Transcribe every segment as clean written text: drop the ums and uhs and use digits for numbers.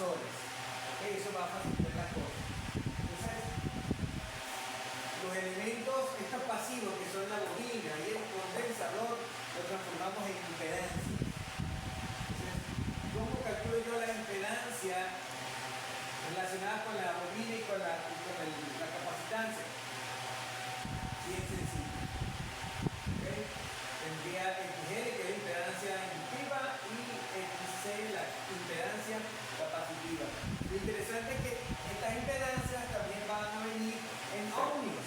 capacitores. ¿Okay? Eso va a facilitar las cosas. Entonces, los elementos, estos pasivos que son la bobina y el condensador, lo transformamos en impedancia. Entonces, ¿cómo calculo yo la impedancia relacionada con la bobina y con la capacitancia? Bien sencillo. ¿Okay? Tendría XL, que es la impedancia inductiva, y XC, la impedancia capacitiva. Lo interesante es que estas impedancias también van a venir en ohmios.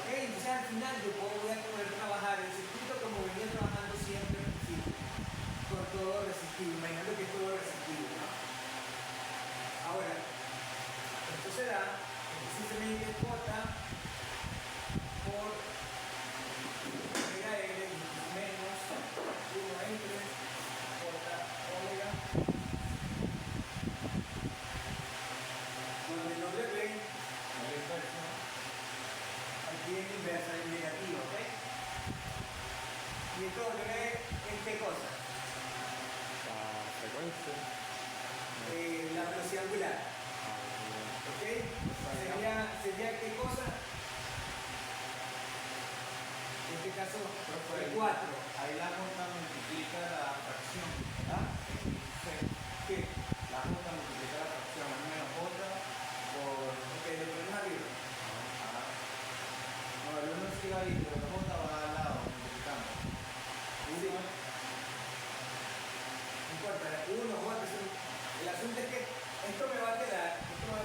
¿Okay? Entonces al final yo voy a poder trabajar el circuito como venía trabajando siempre al principio, con todo resistivo, imaginando que es todo resistivo, ¿no? Ahora, esto será precisamente J por omega L menos 1 entre J omega, donde el W, la inversa, aquí en inversa es negativo, ¿ok? ¿Y esto W es qué cosa? La frecuencia. La velocidad angular. ¿Ok? ¿Sería qué cosa? En este caso, el 4. Ahí la junta multiplica la fracción. ¿Ah? ¿Qué? La junta multiplica la fracción. Es menos J por... Ok, lo ponemos arriba. No, el 1 sigue ahí, pero la J va al lado, multiplicando. Sí. No importa, 1, J, el asunto es que esto me va a quedar J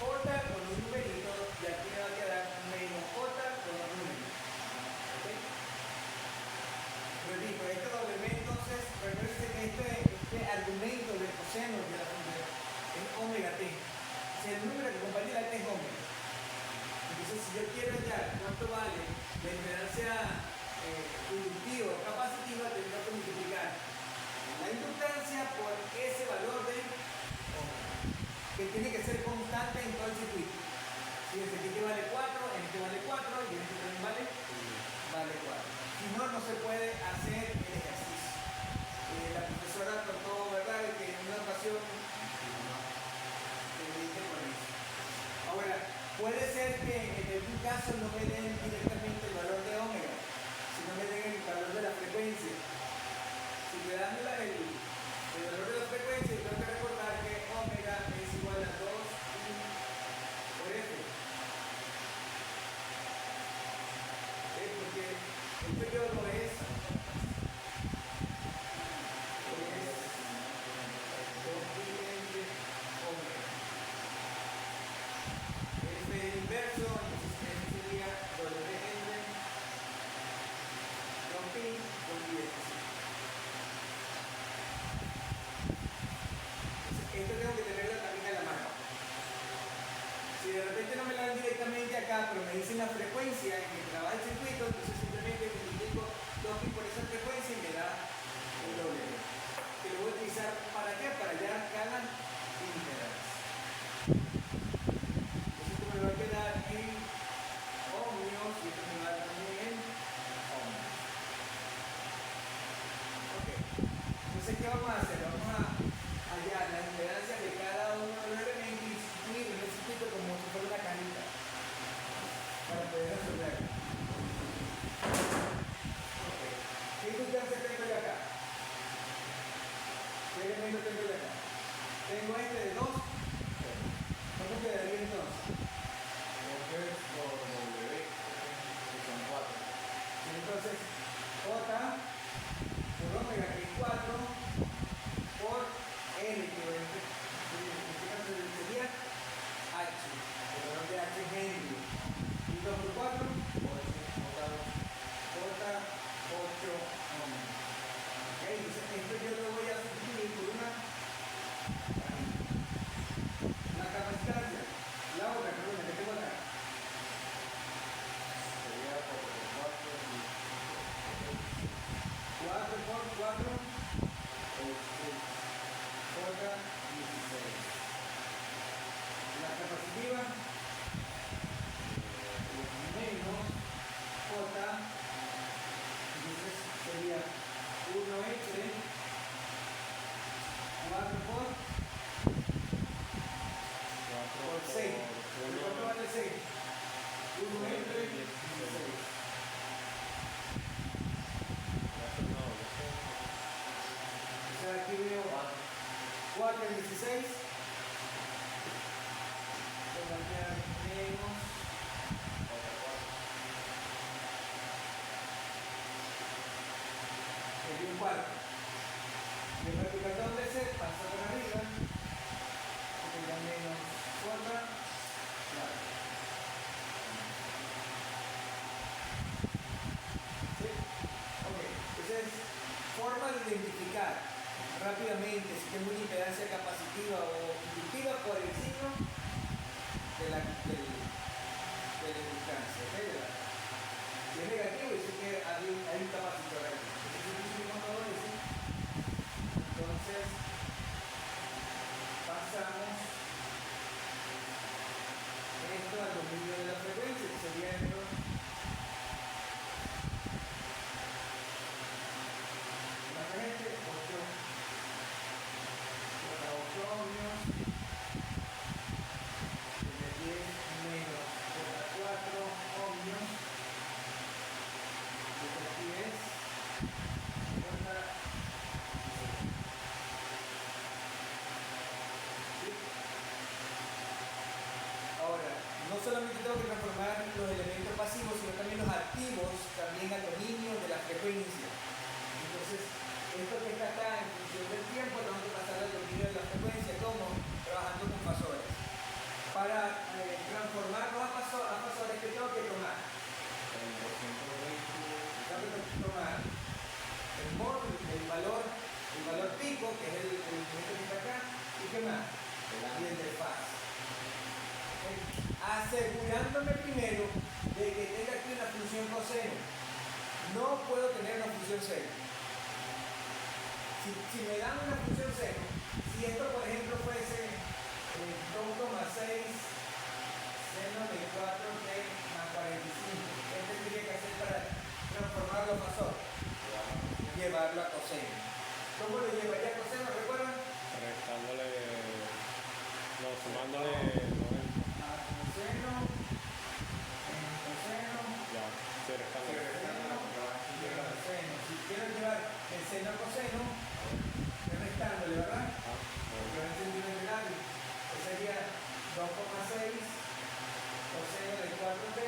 con un numerito y aquí me va a quedar menos J con un numerito. ¿Ok? Repito, este W entonces, recuerden que este argumento del coseno de la función es omega t. Si el número que acompaña la t es omega. Entonces, si yo quiero hallar cuánto vale la impedancia inductiva o capacitiva, tendré que multiplicar la inductancia por ese valor de omega, que tiene que ser constante en todo el circuito. Fíjense que este vale 4, en este vale 4 y en este también vale 4. Si no, no se puede hacer el ejercicio. La profesora trató, ¿verdad?, de que en una ocasión le dije con eso. Ahora, puede ser que en algún caso no me den directamente el valor de omega, sino me den el valor de la frecuencia. Si me dan el valor de la frecuencia, tengo que recordar que omega es igual a 2 pi por F. Porque el periodo es 2 pi entre omega. F inverso, entonces F sería W entre 2 pi por 10. Esto tengo que tenerlo también a la mano. Si de repente no me la dan directamente acá, pero me dicen la frecuencia en que trabaja el circuito, entonces simplemente multiplico 2pi por esa frecuencia y me da el W. Que lo voy a utilizar ¿para qué? Para hallar cada impedancia. Entonces esto me va a quedar en ohmios y esto me va a dar también en ohmios. Ok. Entonces, ¿qué vamos a hacer? Vamos a hallar la impedancia de cada uno de los elementos y distribuir en el circuito como si fuera una cajita para poder resolverlo. Okay. ¿Qué inductancia tengo yo acá? ¿Qué elemento tengo yo acá? Tengo este de 2. ¿Cómo quedaría entonces? Por W, que son 4. Entonces, J por omega, que es 4, por N, que en este caso sería H, el valor de H es Henry. Y 2 por 4, J 8 ohms. Ok, entonces esto yo lo voy a sustituir por una capacitancia. La otra, perdón, que tengo acá. Sería por 4 y el 16. Voy a cambiar menos. El 1 cuarto. Y el multiplicador de C pasa por arriba. Sería menos 4. Claro. ¿Sí? Ok. Entonces, forma de identificar rápidamente si tengo una impedancia capacitiva o inductiva por el signo de la inductancia. ¿Okay? Si es negativo, dice que hay un capacitor ahí. Entonces, pasamos esto al dominio de la frecuencia, que sería esto. Imagínate, 8 ohmios, de 10 menos 4 ohmios, de 10, 50. Ahora, no solamente tengo que transformar los elementos pasivos, sino también los activos, también al dominio de la frecuencia. Entonces, esto que está acá en función del tiempo, tengo que pasar al dominio de la frecuencia, como trabajando con fasores. Para transformarlos a fasores, ¿qué tengo que tomar? Tengo que tomar el módulo, el valor pico, que es el elemento que está acá, y ¿qué más? Y el desfase. Asegurándome primero de que tenga aquí una función coseno. No puedo tener una función seno. Si me dan una función seno, si esto por ejemplo fuese 2,6 seno de 4t más 45, ¿qué tendría que hacer para transformarlo a fasor? Llevarlo a coseno. ¿Cómo lo llevaría a coseno? ¿Recuerdan? Restándole, no, sumándole 90. Coseno, coseno, Ya, sí, restándole. coseno. Si quiero llevar el seno a coseno, estoy restándole, ¿verdad? Pero en sentido integral, que sería 2,6 coseno de 4t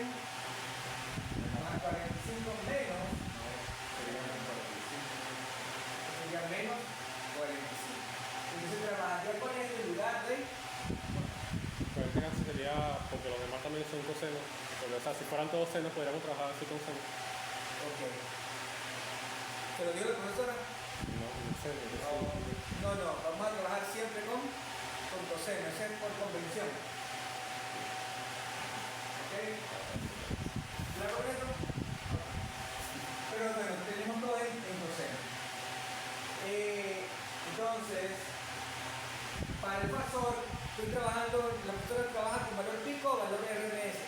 más 45 menos, sería menos 45. Entonces trabajaría con esto en lugar de. Pero en este caso sería, porque los demás también son cosenos, pero o sea, si fueran todos senos podríamos trabajar así con senos. Ok. ¿Te lo dio la profesora? No sé, No, vamos a trabajar siempre con coseno, eso es por convención. ¿Ok? ¿Claro con eso? Pero bueno, tenemos todo en coseno. Entonces, para el fasor, estoy trabajando, la profesora trabaja con valor pico o valor RMS.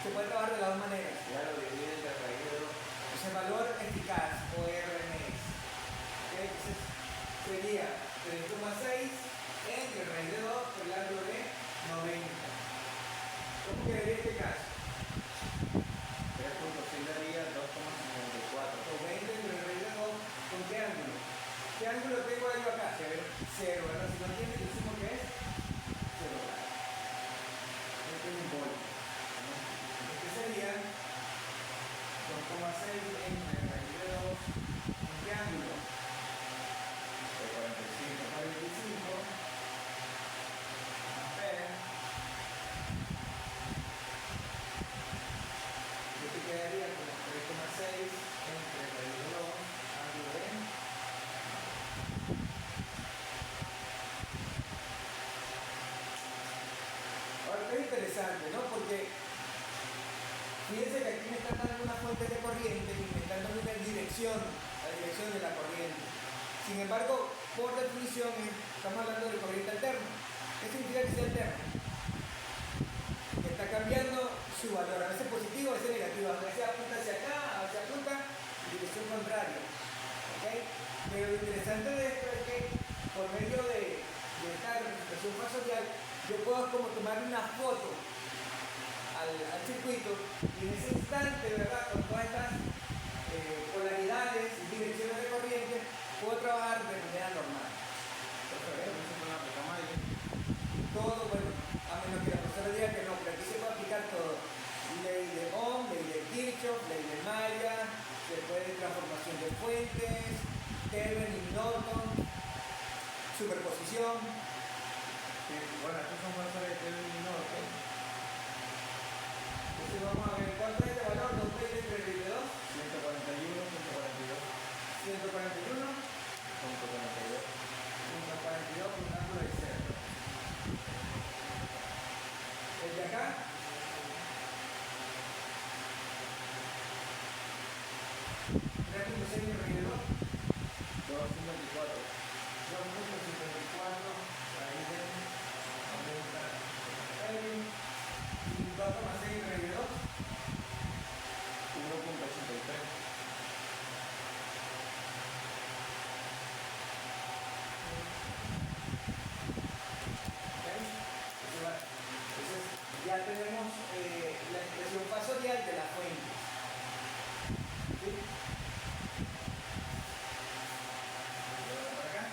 Se puede trabajar de las dos maneras. Ya lo divide entre raíz de 2. Ese valor eficaz o RMS. ¿Okay? Entonces, sería 3,6 entre raíz de 2 por el ángulo de 90. ¿Cómo quedaría este caso? 3.6 daría 2,54. Con 20 entre raíz de 2, ¿con qué ángulo? ¿Qué ángulo tengo yo acá? 0, ¿verdad? Si no entiendes, decimos que es 0 grados. Este es un voltio. Este sería 2,6 entre raíz de 2, ¿con qué ángulo? 45 amperes. Yo te quedaría como 3,6 entre raíz de 2, ángulo de. Ahora, esto es interesante, ¿no? Porque fíjense que aquí me están dando una fuente de corriente y me están dando una dirección, la dirección de la corriente. Sin embargo, por definición, estamos hablando de corriente alterna. ¿Qué significa que sea alterna? Que está cambiando su valor, a veces positivo, a veces negativo, a veces apunta hacia acá, a veces apunta en dirección contraria. ¿Okay? Pero lo interesante de esto es que por medio de esta representación fasorial, yo puedo como tomar una foto al circuito y en ese instante, ¿verdad? Con todas estas polaridades y direcciones de corriente, puedo trabajar de manera normal. Entonces, una superposición. Sí, bueno, estos son factores de Kelvin y Norton. Entonces vamos a ver cuánto es este valor, 220 entre 22, 141.42. 141, 142 con un ángulo de 0. El de acá, 3.6 entre 22, 254. 2.54, ahí ven, aumenta el y 2.6 entre 22, 1.83. Entonces ya tenemos la expresión fasorial de las fuentes. ¿Sí? Para acá.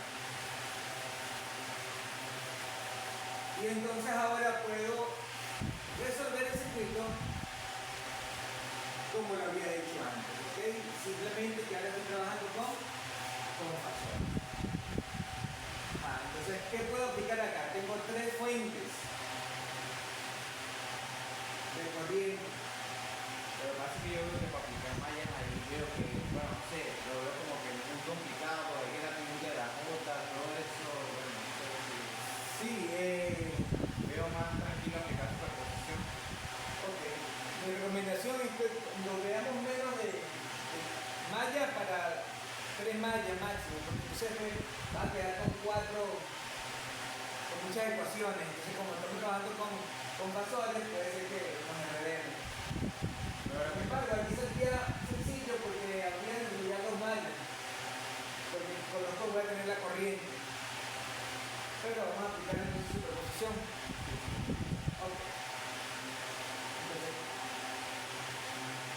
Y entonces ahora puedo resolver el circuito como lo había hecho antes. ¿Okay? Simplemente que ahora estoy trabajando con fasor. Entonces, ¿qué puedo aplicar acá? Tengo tres fuentes de corriente. Lo que pasa es que yo creo que para aplicar mallas ahí veo que, bueno, no sé, lo veo como que muy complicado, hay que la técnica de las jotas, todo eso, bueno, no sé si Sí, veo más tranquilo aplicar superposición. ok. Mi recomendación es que lo veamos menos de malla para 3 mallas máximo, porque entonces va a quedar con muchas ecuaciones. Entonces, como estamos trabajando con fasores, puede ser que nos enredemos. Sin embargo, aquí sería sencillo porque habría en realidad dos mallas, porque con los dos voy a tener la corriente. Pero vamos a aplicar entonces superposición. Ok. Entonces,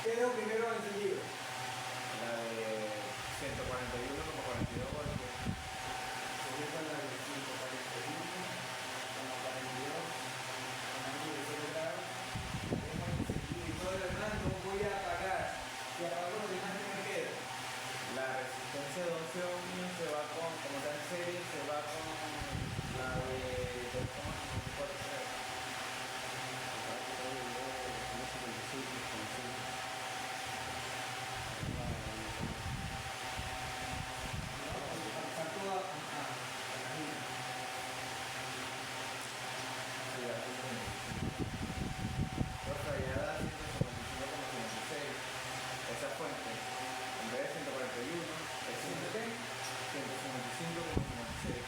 ¿qué es lo primero encendido? La de 141.42 voltios. Esta es la de 141,42, con ángulo de 0 grados. Tenemos encendido y todo lo demás no voy a apagar. Y apago lo demás que me queda. La resistencia de 12 ohmios se va con, como está en serie, se va con la de 2.54. Pasar todo a la cajita. Sí, así es. Otra ya da 155.56. Esa fuente, en vez de 141, es 155.56.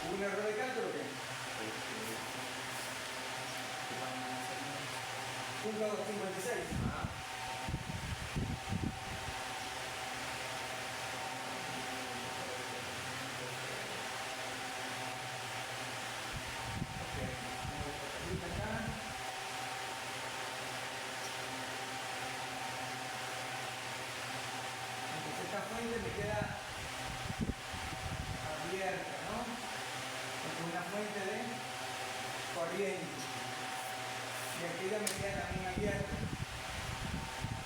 ¿Hubo un error de cálculo o qué? Punto 56. Ah, Ok. Pongo esta cajita acá. Entonces esta fuente me queda abierta, ¿no? Es una fuente de corriente. Y aquella me queda también abierta.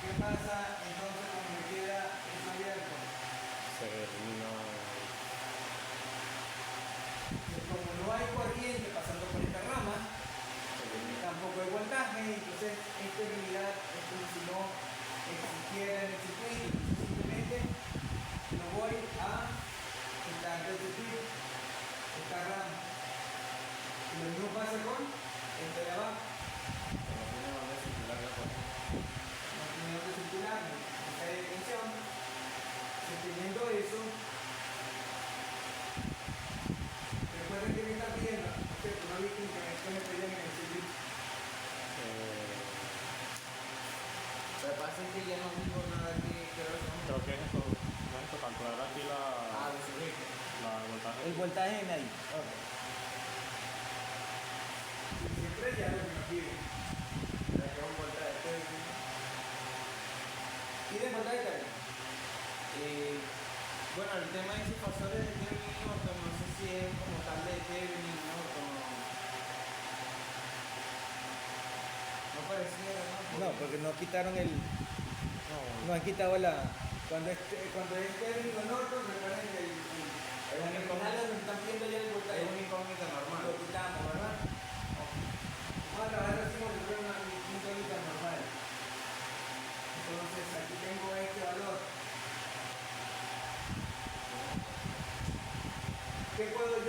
¿Qué pasa entonces cuando me queda esto abierto? Se elimina. Que como no hay corriente pasando por esta rama, tampoco hay voltaje, entonces esta realidad es como si no existiera en el circuito. Simplemente no voy a quitar del circuito esta rama. Y lo mismo pasa con esta de abajo. no tiene dónde circular la fuente. No tiene dónde circular, no hay tensión. Teniendo eso, recuerden que me está pidiendo, no vi que me pedían en el circuito. Lo que pasa es que ya no digo nada que ver con Creo que es esto. No es esto, calcular aquí Ah, de circuito. la voltaje. El voltaje en ahí. Y siempre ya lo que nos piden. La que es un voltaje de Kelvin. ¿Piden voltaje de carga? Bueno, el tema de esos factores de Kelvin y Norton, no sé si es como tal de Kelvin y Norton. No pareciera, ¿no? No, porque no quitaron el. No, No han quitado la. Cuando es Kelvin o Norton, recuerden que hay un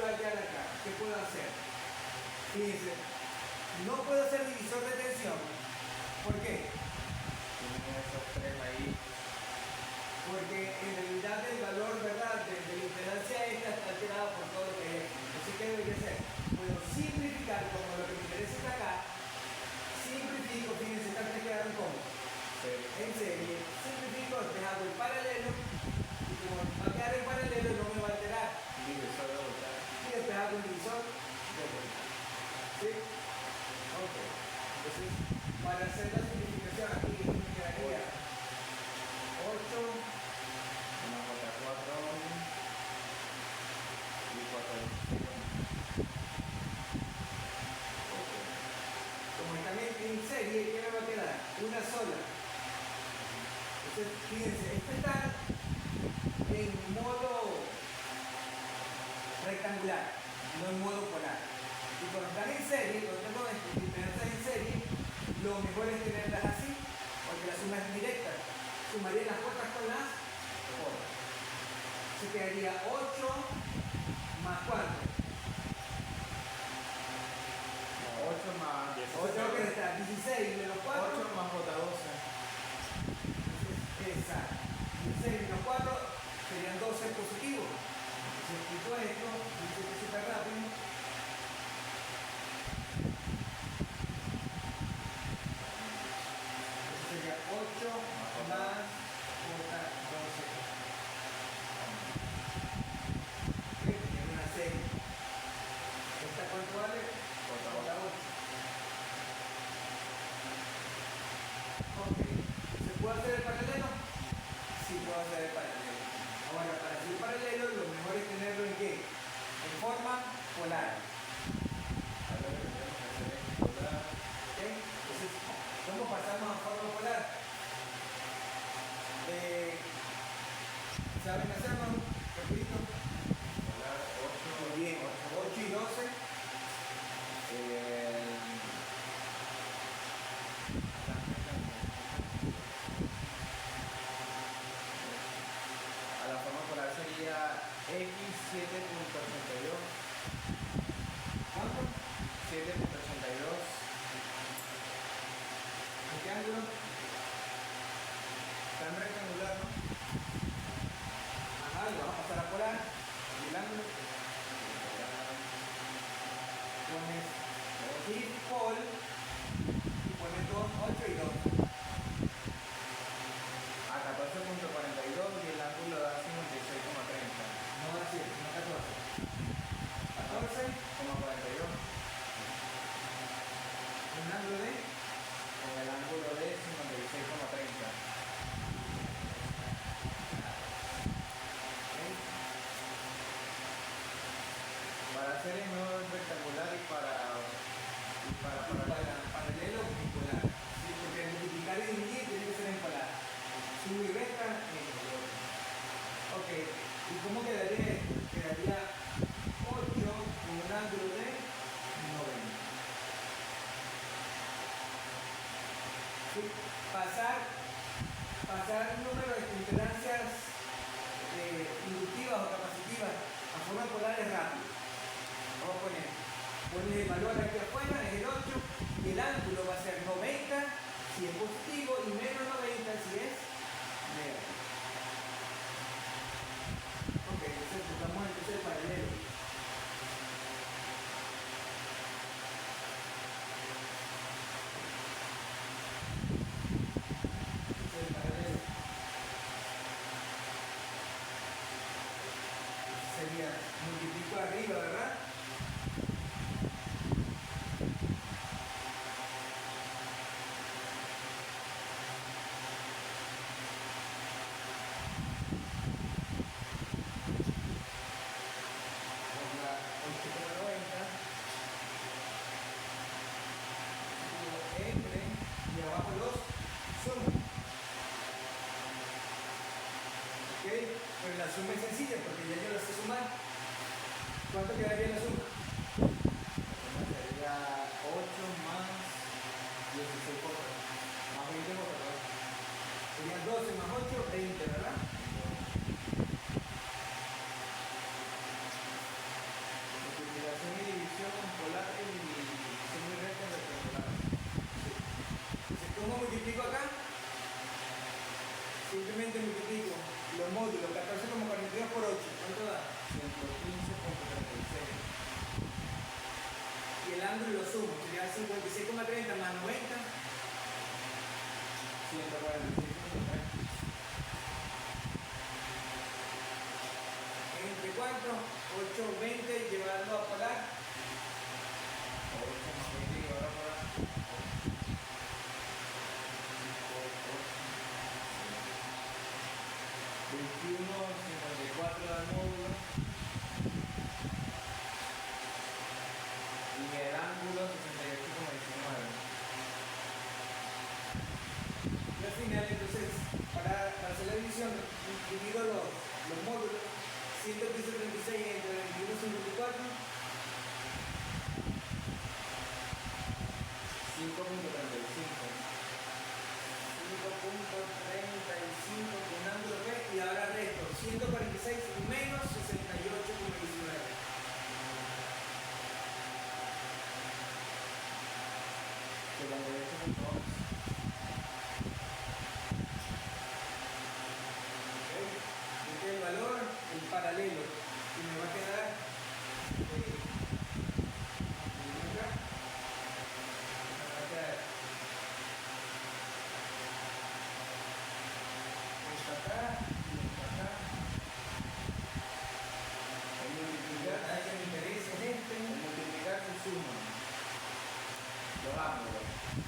hallar acá? ¿Qué puedo hacer? Fíjense, no puedo hacer divisor de tensión. ¿Por qué? Tienen esos tres ahí. Porque en realidad el valor, ¿verdad?, de la impedancia esta está alterado por todo lo que hay aquí. Entonces, ¿qué debería hacer? Puedo simplificar, como lo que me interesa está acá. Simplifico, fíjense, estas me quedaron como en serie. Simplifico, después hago el paralelo. Y como va a quedar en paralelo, no me va a alterar. Divisor de vuelta. Y después hago un divisor de vuelta. ¿Sí? Ok. Entonces, para hacer la simplificación aquí, me quedaría 8 Una J4 y 4. como están en serie, ¿qué me va a quedar? Una sola. Entonces, fíjense, esto está en modo rectangular, no en modo polar. Y cuando están en serie, cuando tengo diferencias en serie, lo mejor es tenerlas así, porque la suma es directa. Sumaría las cortas con las cortas. Se quedaría 8 más 4. 8 más 8 que está 16 menos 4. 8 más J12. Exacto. 16 menos 4 serían 12 positivos. Si explico esto, dice que súper rápido. Eso sería 8 más J12. Tiene una serie. ¿Esta cuánto vale? J8. Ok. ¿Se puede hacer el paralelo? Sí, puedo hacer el paralelo. Ahora, para hacer el paralelo, lo mejor es tenerlo en qué? En forma polar. ¿Ok? Entonces, ¿cómo pasamos a forma polar? ¿Saben hacerlo? Repito. Muy bien. 8 y 12. A la forma polar sería X 7.82. ¿Cuánto? 7.82. ¿En qué ángulo? Tan rectangular, ¿no? Ajá, lo vamos a pasar a polar. Y el ángulo. Pones hit pol y pones 2, 8 y 2. A 14.42 y el ángulo da 56.30. No da 7, no 14. 14, 14,42 un ángulo de con el ángulo de 56,30. Para hacer el nuevo rectangular y para paralelo y polar. Sí, porque multiplicar y dividir tiene que ser en polar. Suma y resta en color. Ok, ¿y cómo quedaría esto? Quedaría 8 con un ángulo de 90. Sí, pasar un número de impedancias inductivas o capacitivas a forma polar es rápido. Vamos a pones el valor aquí afuera, es el 8, y el ángulo va a ser 90 si es positivo y menos 90 si es negativo. Ok, entonces buscamos entonces el paralelo. Este es el paralelo. Sería multiplico arriba, ¿verdad? Por la 8,90. Entre y abajo los sumo. ¿Ok? Pero la suma es sencilla porque ya yo la sé sumar. ¿Cuánto quedaría la suma? Sería 8 más 16 más 20 por Sería 12 más 8, 20, ¿verdad? 136 entre 21.54. 5.35. 5.35 con ángulo P y ahora resto 146 menos 68.19. Que cuando he hecho punto 11. Este es el valor, el paralelo, y me va a quedar acá, me va a quedar esto acá y esto acá. El multiplicar, A que me interesa es este. el multiplicar se suma los ángulos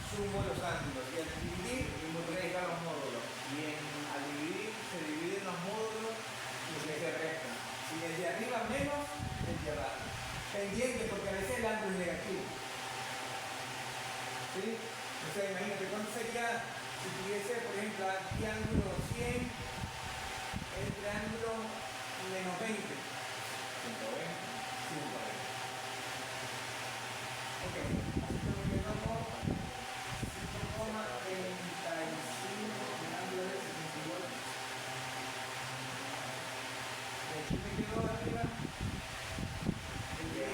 Sumo los ángulos y al dividir y multiplicar los módulos. Y al dividir se dividen los módulos y se restan. si desde arriba menos, desde abajo. Pendiente porque a veces el ángulo es negativo. ¿Sí? O sea, imagínate cuánto sería si tuviese, por ejemplo, aquí ángulo 100, este ángulo menos 20. 120. 120. Ok, así que me quedo por 5,35 el ángulo de 78. Y aquí me quedo arriba el 10.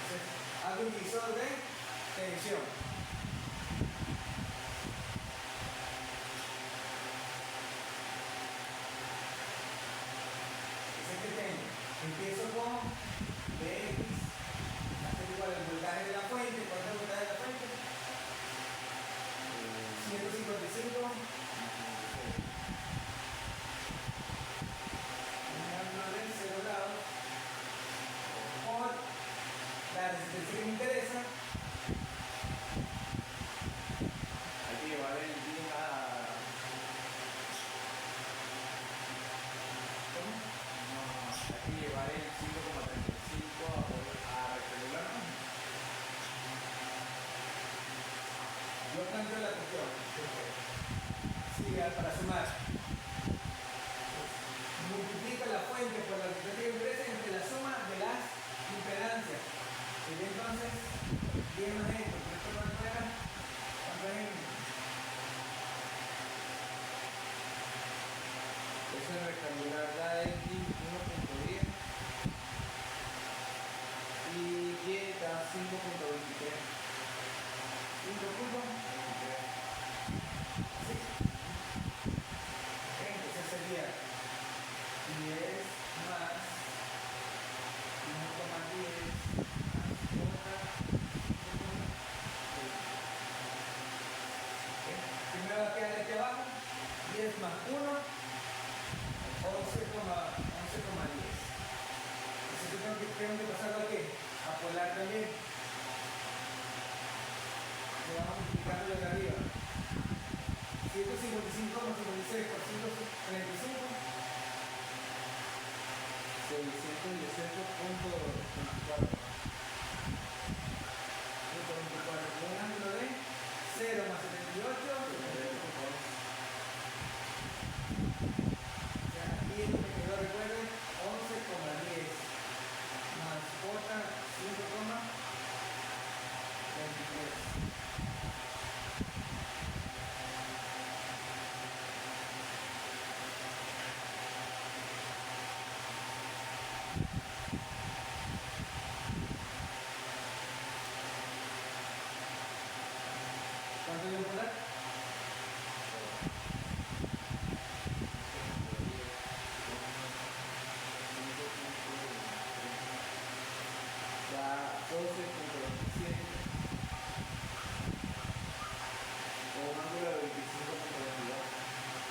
Entonces, hago un divisor de tensión. Ese que tengo. Empiezo con Bx, hacer igual el voltaje de la fuente. ¿Cuál es el voltaje de la fuente? 155. Un ángulo de 0 grados por la resistencia que me interesa. Hay que llevar el día a... ¿Cómo? No, hay que llevar el 5,35 a rectangular. Yo cambio la cuestión. Sí, para sumar. Multiplica la fuente por la resistencia que me interesa entre la suma de las impedancias. Sería entonces 10 más esto. Pero esto no fuera. ¿Cuánto es? Ese rectangular da X 1.10 y Y da 5.23. 5 puntos. Sí. Entonces sería 10 más 1,10 más otra. Primero va a quedar aquí abajo 10 más 1, 11,10. Entonces tengo que pasarlo aquí a polar también. Le vamos multiplicando de arriba. 155 más 56 por 135. 618.24. 124 con un ángulo de 0 más 78. O sea, aquí esto me quedó, recuerden, 11,10 más otra 5,23. ¿Cuánto dio por dar? Da 12.27 o un ángulo de 25.22.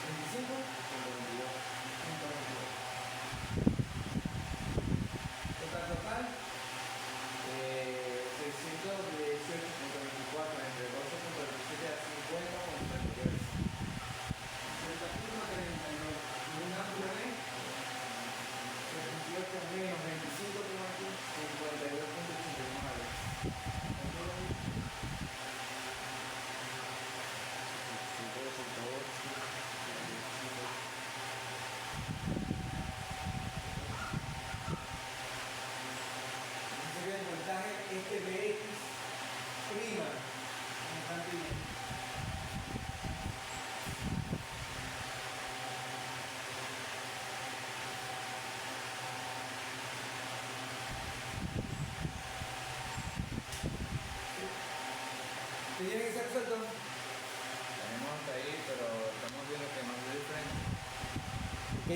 25. 122. 122.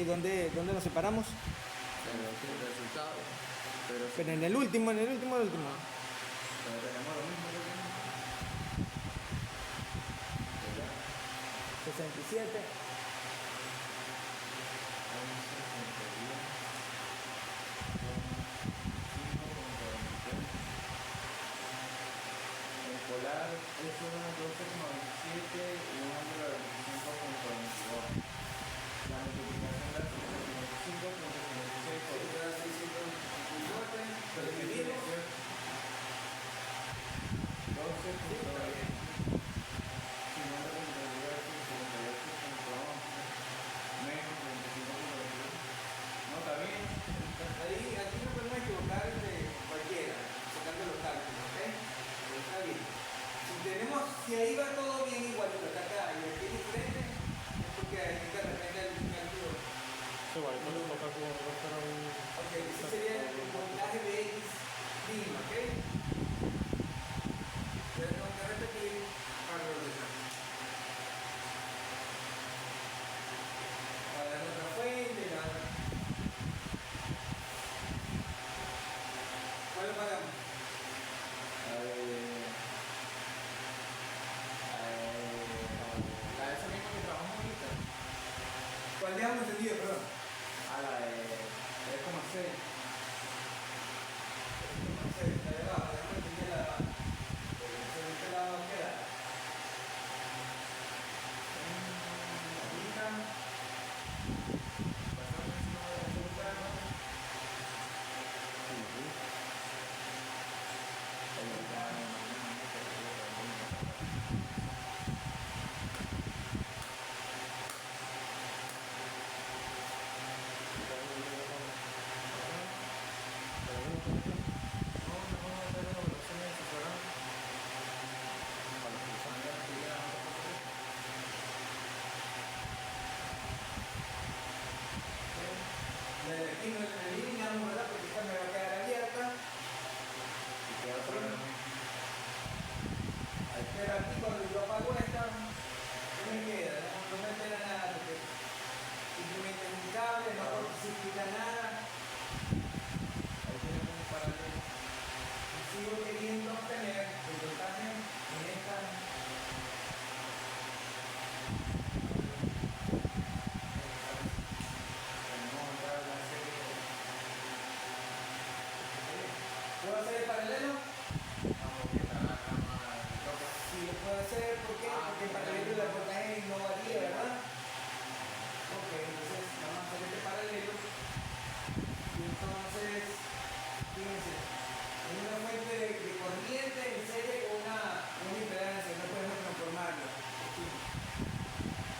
¿dónde nos separamos? el resultado. Pero Pero en el último. pero tenemos lo mismo que tenemos. 67. El polar es una 12,27 y un ángulo de 25,22. La multiplicación de la 55,56 por menos 25,22. No, está bien. Ahí, aquí no podemos equivocar de cualquiera, sacando los cálculos, ¿ok? Pero está bien. Si ahí va todo bien igualito, está acá y aquí es diferente, es porque ahí de repente hay un cálculo. Sí, igual, entonces los cálculos no fueron... Ok, ese sería el voltaje de X prima, ¿ok? Pero tengo que repetir para ordenar. Para dar otra fuente, ¿cuál lo pagamos? La de esa misma que trabajamos ahorita. ¿Cuál dejamos encendido, perdón? A la de 3,6. No sé, está de abajo, déjame enseñar la de abajo. Porque no sé de qué lado queda. Ahorita. Pasamos encima de la azúcar. La de aquí no la eliminamos, ¿verdad? Porque esta me va a quedar abierta. Pero aquí cuando yo apago esta, ¿qué me queda? No me queda nada porque simplemente es un cable, no cortocircuita nada. Ahí tenemos un paralelo. Y sigo queriendo obtener el voltaje en esta. ¿Puedo hacer el paralelo? Sí, lo puedo hacer. ¿Por qué? Porque el paralelo el voltaje no varía, ¿verdad? Ok, entonces vamos a hacer este paralelo. Y entonces, fíjense, es una fuente de corriente en serie con una impedancia, no podemos transformarlo.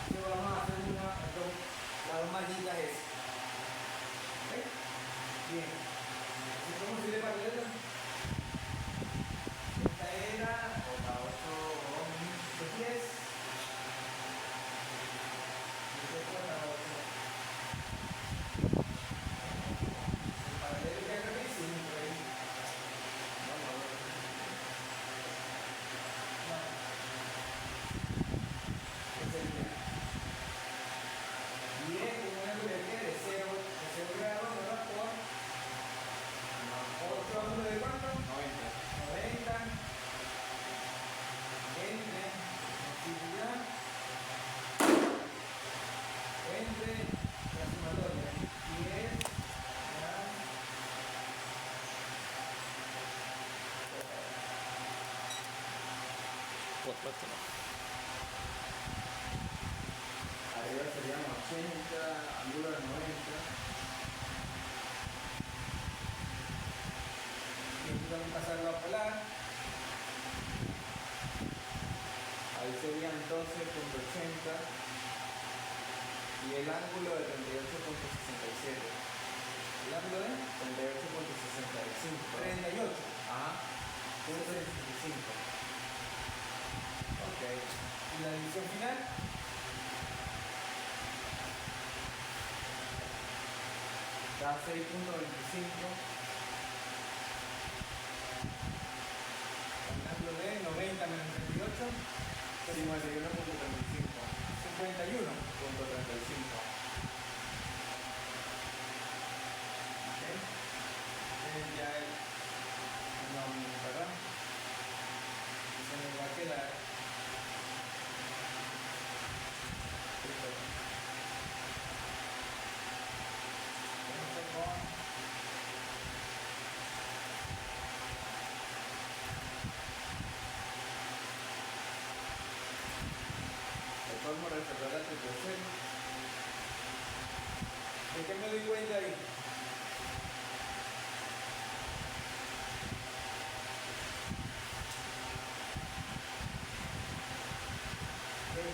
Entonces vamos a hacer las dos mallitas esas. ¿Ok? Bien. ¿Cómo se le paralelo? Esta era la 8 10. Y esta es la 8. El paralelo que acá hicimos por ahí. No. Ese es el 10 con una curvatura de 0 grados, ¿verdad? Por 8 ángulos de cuánto? 90. Entre actividad entre la sumatoria 10 más Pues esto no. Arriba serían 80, ángulo de 90. y aquí vamos a pasarlo a polar. Ahí serían 12,80 y el ángulo de 38,67. El ángulo de 38,65. 38. Ajá. 1,65. Ok. Y la división final. Da 6,25. El ángulo de 90 menos 38. 51,35. 51. 51,35. me di cuenta ahí.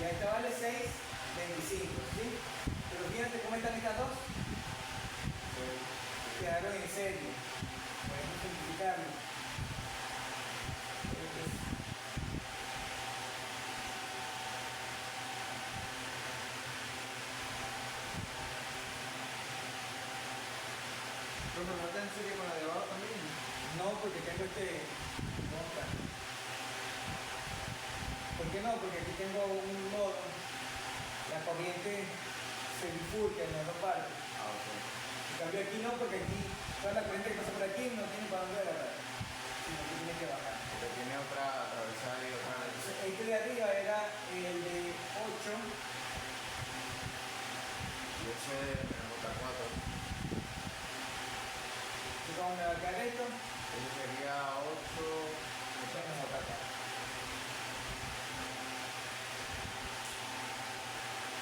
Ya esta vale 6.25, ¿sí? Pero fíjate cómo están estas dos. Quedaron en serie. Podemos simplificarlo. Pero no está en serie con la de abajo también. No, porque tengo este nota. ¿Por qué no? Porque aquí tengo un nodo. La corriente se bifurca en las dos partes. Ah, ok. En cambio aquí no, porque aquí toda la corriente que pasa por aquí no tiene para dónde agarrar, sino que tiene que bajar. Porque tiene otra atravesada y otra. Entonces, este de arriba era el de 8. Y ese tenemos otra 4. ¿Y cómo me va a quedar esto? Ese sería 8. Echamos acá.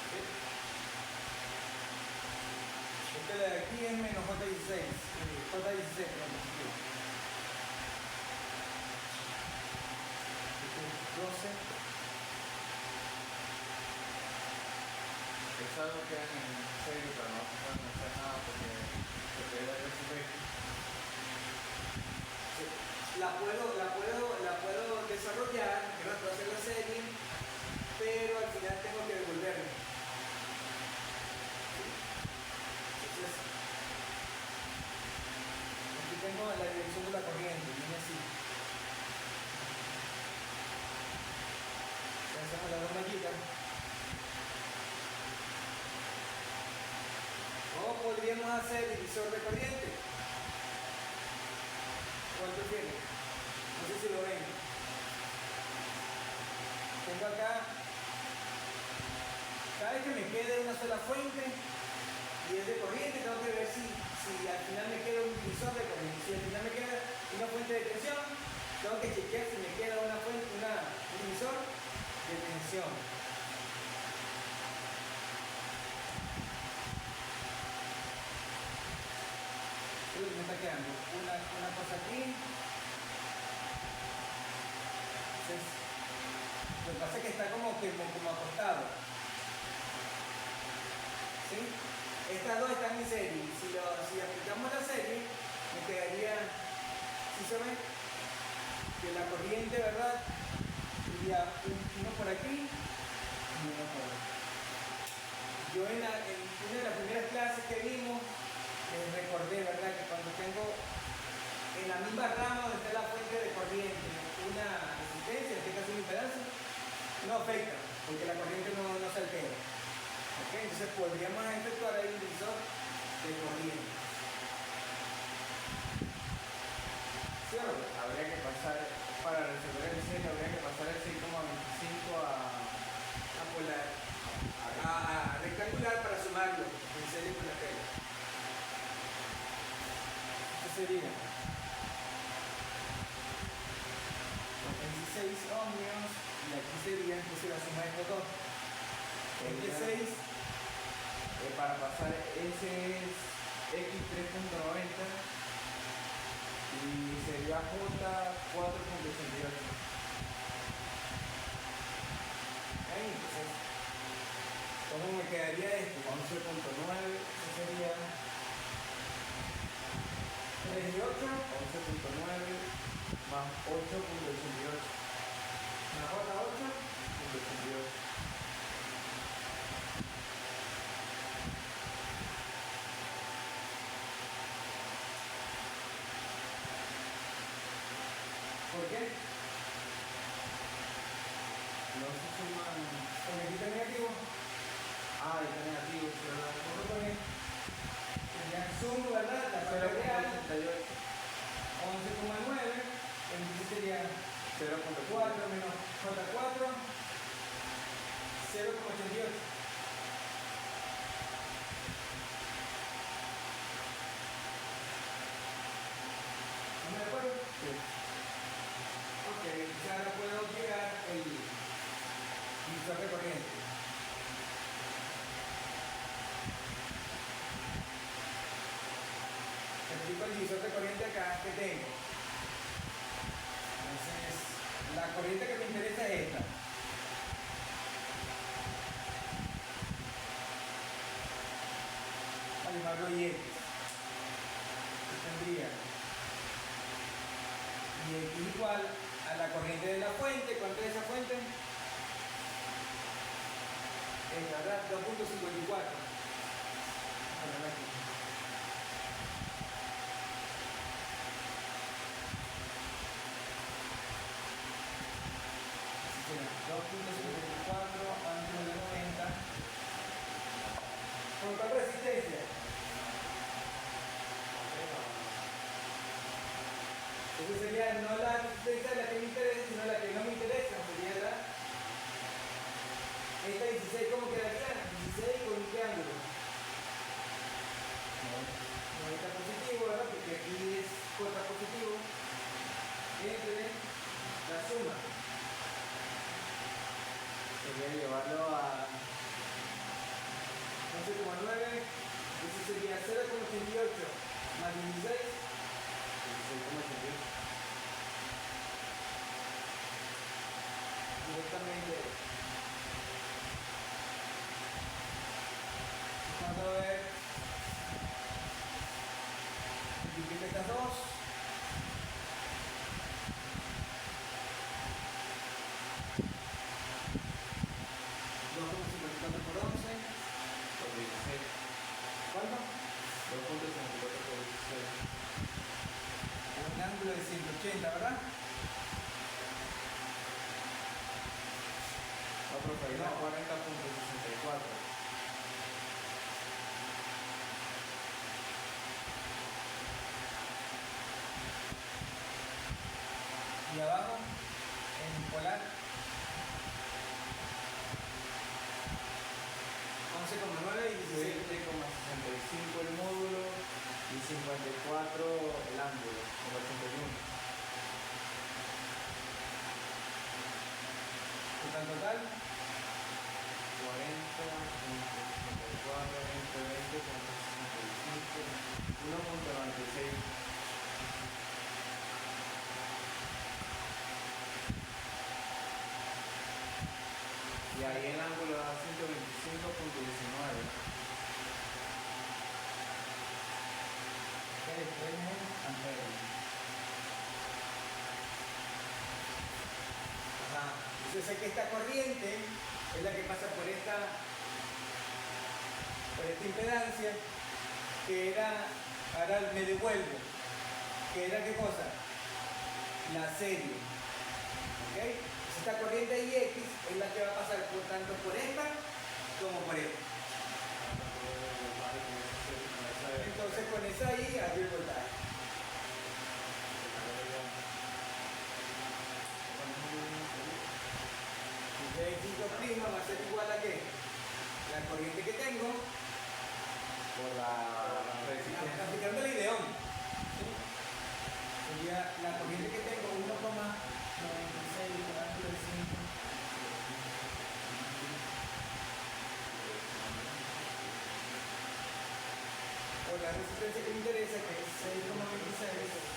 ¿Sí? Este de aquí es menos J16. J16, perdón, positivo. Este es 12. Esas no quedan en serio, pero no pueden hacer nada porque se pierde el SPX. La puedo desarrollar, ¿verdad? Puedo hacer la serie, pero al final tengo que devolverme. ¿Sí? Entonces, aquí tengo la dirección de la corriente, viene así. Ya hacemos las dos mallitas. O podríamos hacer divisor de corriente. ¿Cuál prefieren? No sé si lo ven. Tengo acá, cada vez que me quede una sola fuente y es de corriente, tengo que ver si al final me queda un divisor de corriente. Si al final me queda una fuente de tensión, tengo que chequear si me queda un divisor de tensión. Me está quedando una cosa aquí. Entonces, lo que pasa es que está como acostado. ¿Sí? Estas dos están en serie. Si aplicamos la serie, me quedaría, ¿sí se ve? Que la corriente, ¿verdad? Sería uno por aquí y uno por aquí. Yo en una de las primeras clases que vimos, recordé, ¿verdad? Que cuando tengo en la misma rama donde está la fuente de corriente una resistencia, en este caso un impedancia, no afecta, porque la corriente no se altera. ¿Ok? Entonces podríamos efectuar ahí un divisor de corriente. ¿Sí o no? Habría que pasar, para resolver el serie, habría que pasar el 6,25 a recalcular para sumarlo en serie con la regla. Esto sería 16 ohmios y aquí sería entonces la suma de estos dos. Este 6 para pasar ese es X3.90 y sería J4.88. entonces, ¿cómo me quedaría esto? 11.9 Esto sería 38 11.9 más 8.88. más J8. 88. ¿Por qué? No se suman. Porque aquí está negativo. Ah, está negativo, ¿verdad? Vamos a poner sería sum, ¿verdad? La parte real 0.88. 11,9. Entonces sería 4 menos J4 0,88. ¿No me acuerdo? Sí. Ok, entonces ahora puedo llegar el divisor de corriente. aplico el divisor de corriente acá que tengo. Entonces, la corriente que me interesa es esta. Al llamarlo Y. Tendría y X igual a la corriente de la fuente. ¿Cuánto es esa fuente? Es verdad, 2.54. Aquí. Así que 2.54 ángulo de 90. ¿Con cuál resistencia? Entonces sería no la resistencia la que me interesa, sino la que no me interesa, sería la... Esta 16, ¿cómo quedaría? 16 con qué ángulo? 90 positivo, ¿verdad? Porque aquí es positivo entre la suma. Sería llevarlo a 11,9, eso sería 0,88 más 16. 16,88. Directamente. Vamos a ver. Multiplica estas dos. 2,54 por 11. Por 16. ¿Cuánto? 2.54 por 16. Un ángulo de 180, ¿verdad? Otro país a 40.64. Y abajo, en polar, 11,9 y 16. 7,65 el módulo y 54 el ángulo, el 81. Total, 40, 54, 20, 20, 1.96. Y ahí el ángulo da 125.19. Ajá. Yo sé que esta corriente es la que pasa por esta impedancia, que era, ahora me devuelvo, que era qué cosa, la serie. ¿Ok? Esta corriente IX es la que va a pasar por tanto por esta como por esta. Entonces con esa I hay el voltaje. Entonces X2' va a ser igual a qué? La corriente que tengo Por la resistencia. aplicando el ideón. Sería la corriente que tengo 1,96 por ángulo de 5. Por la resistencia que me interesa, que es 6,26.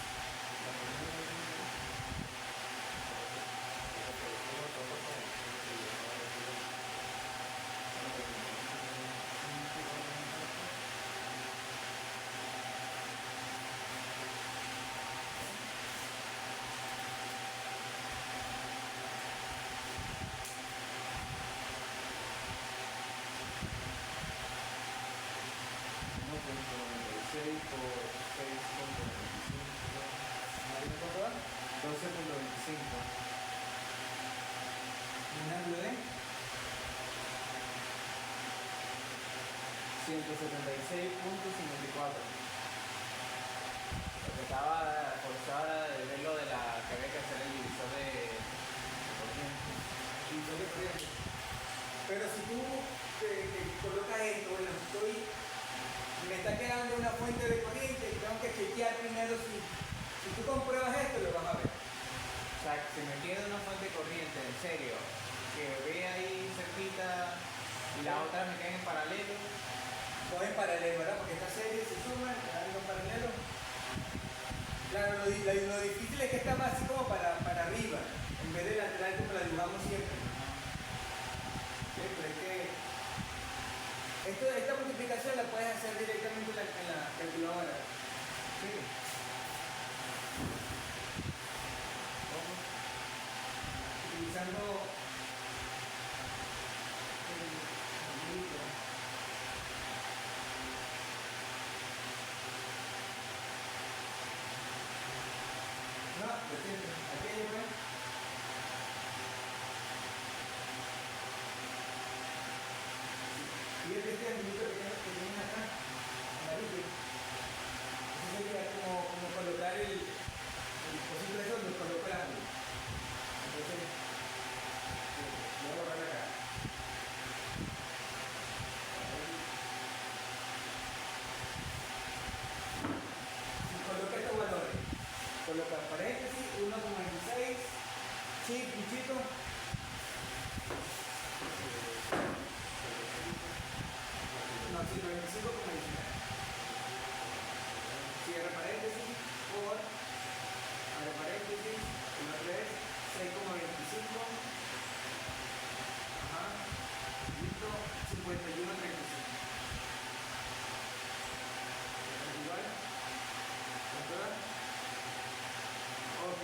Por 6,25. ¿Ahí me puedo dar? 12.25. Un ángulo de 176.54. Lo que estaba forzada de ver lo de la que había que hacer el divisor de corriente. divisor de corriente. Pero si tú te colocas esto, bueno, me está quedando una fuente de corriente y tengo que chequear primero si tú compruebas esto, lo vas a ver. O sea, si me queda una fuente de corriente, en serio, que ve ahí cerquita y la otra me queda en paralelo. Todo en paralelo, ¿verdad? Porque esta serie se suma está más así como para arriba, en vez de lateral como la dibujamos siempre. Sí, pero es que esta multiplicación la puedes hacer directamente en la calculadora. Sí. Utilizando el libro. No, lo siento. Aquí hay una. Y este triangulito que tienen acá, amarillo. Eso sería como colocar el cosito de eso donde coloco el ángulo. Entonces, voy a borrar acá. Si coloca estos valores, coloca paréntesis, 1,26, chip, bichito. No, 125,19. Cierra paréntesis, por, abre paréntesis, 1,3, 6,25. Ajá, listo, 51,35. Igual, controlar. Ok.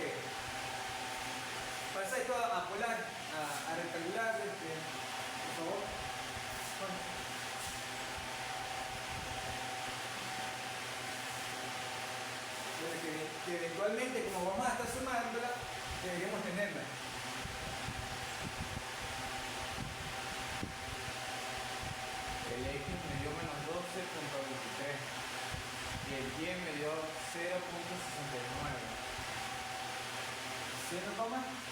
Pasa esto a polar, a rectangular, por favor. Entonces, que eventualmente, como vamos a estar sumándola, deberíamos tenerla. El X me dio menos 12,23 y el Y me dio 0,69. 0,69.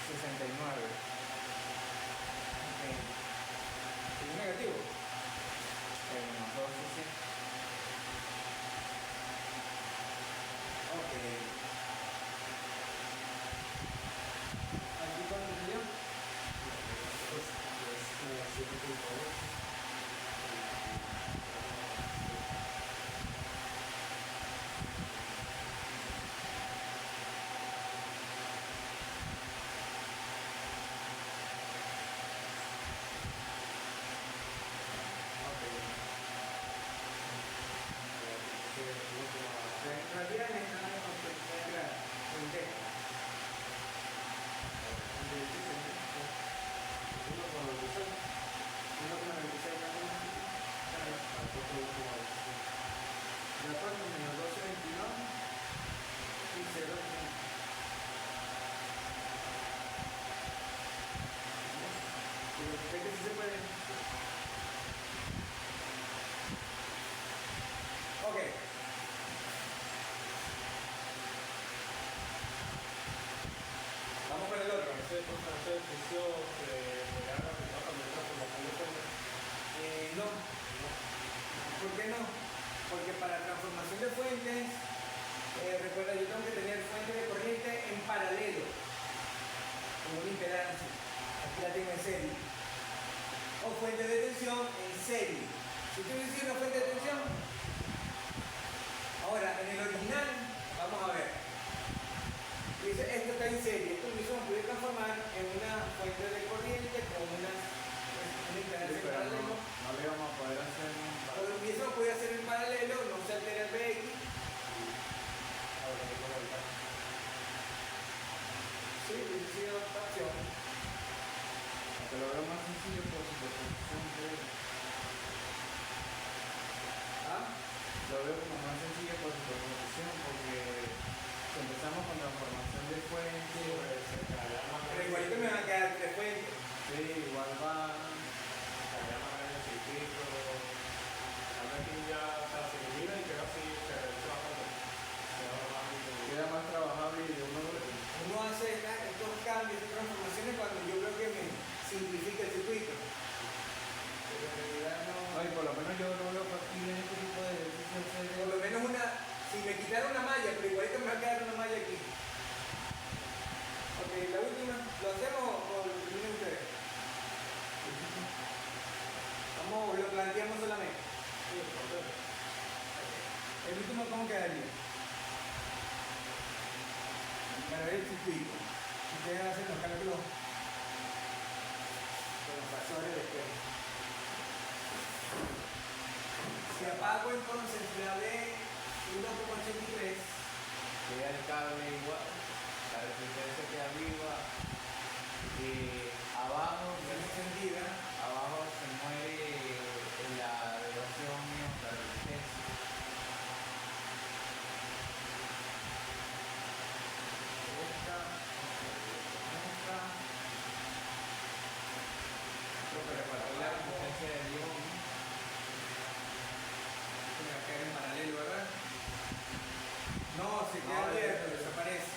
69. Ok. ¿Es negativo? Menos 12, sí. Ok. ¿Aquí cuánto te dio? Pues, 7.8. para ver el circuito. Ustedes hacen los cálculos con los sensores de espejo. Si apago entonces la de 1,83, queda el cable igual, la resistencia queda viva, abajo, ya no encendida, abajo se muere la relación la resistencia. Creo que repartir la resistencia del ion. se me va a caer en paralelo, ¿verdad? No, se queda No, abierto, desaparece.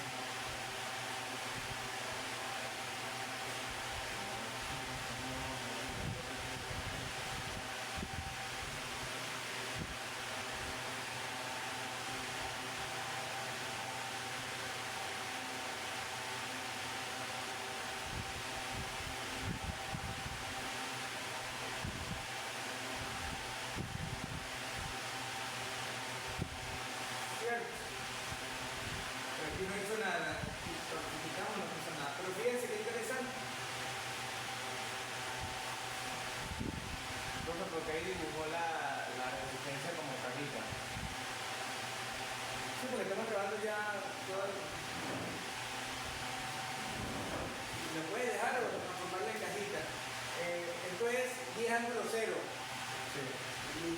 ¿Cierto? Pero aquí no hizo nada. Si certificamos no hizo nada. Pero fíjense qué interesante. Entonces, porque ahí dibujó la resistencia como cajita. Sí, porque estamos grabando ya todo. ¿Me puedes dejar o transformarla en cajita? Esto es 10 ángulos cero. Sí. Y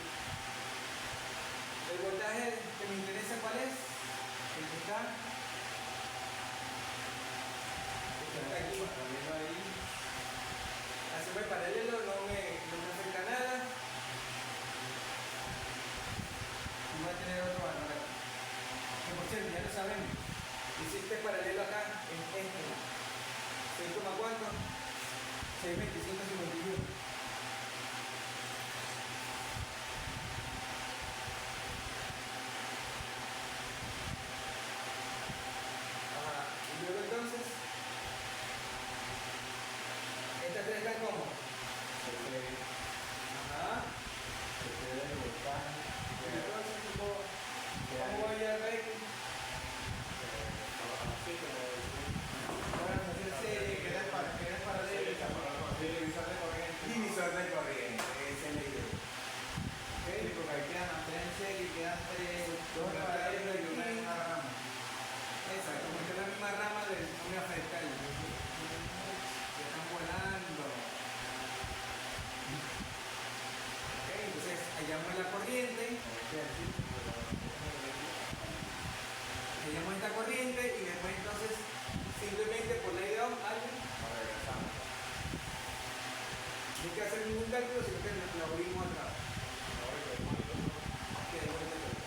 el voltaje que me interesa, ¿cuál es? El que está. El que está aquí. Paralelo ahí. Hacerme paralelo no me acerca nada. Y voy a tener otro valor aquí. Que por cierto, ya lo sabemos. Hiciste paralelo acá en este. 6, ¿cuánto? 625,51. Ajá. Y luego entonces, estas tres están como. Ajá. Se queda el voltaje. Entonces, ¿cómo voy a ver? Ahora vamos a hacer serie, queda paralelo. Divisor de corriente. Divisor de corriente, esa es la idea. Sí, porque ahí quedan las tres en serie, quedan dos Una paralelos y una en aquí. una rama. Exacto, como que es la misma rama no me afecta el. Que están volando. Ok, entonces hallamos la corriente, hallamos esta corriente y después entonces simplemente por la idea alguien Nos regresamos. no hay que hacer ningún cálculo, sino que lo abrimos atrás. Que de vuelta todo.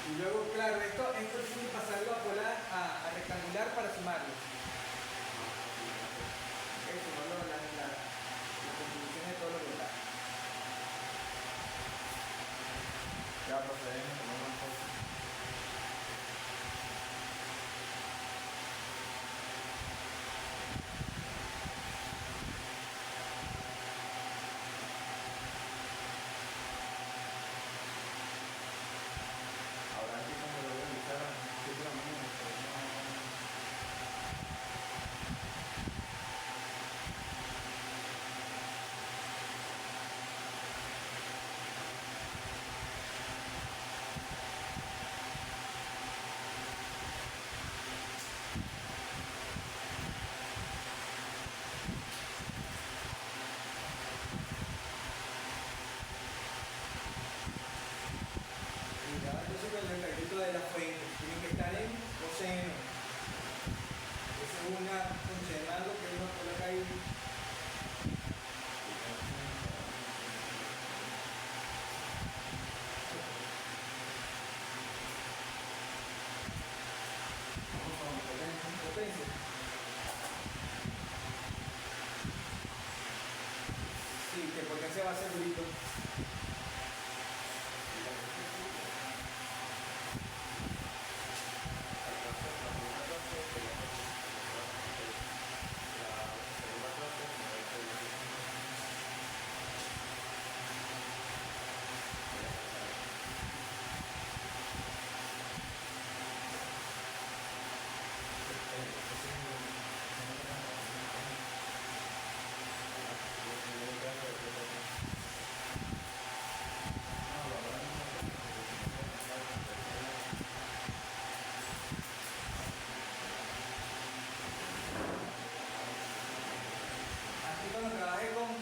Y luego, claro, esto sí pasarlo a polar, a rectangular para sumarlo. Eso, sumarlo a la contribución de todo lo que está. Ya procedemos con una cosa. Ahora aquí como lo voy a revisar a las 7 de la mañana, pero no. Y ya, entonces con el cálculo de la fuente, tiene que estar en coseno. Esa es una funcional lo que uno coloca ahí. Potencia. Sí, que potencia va a ser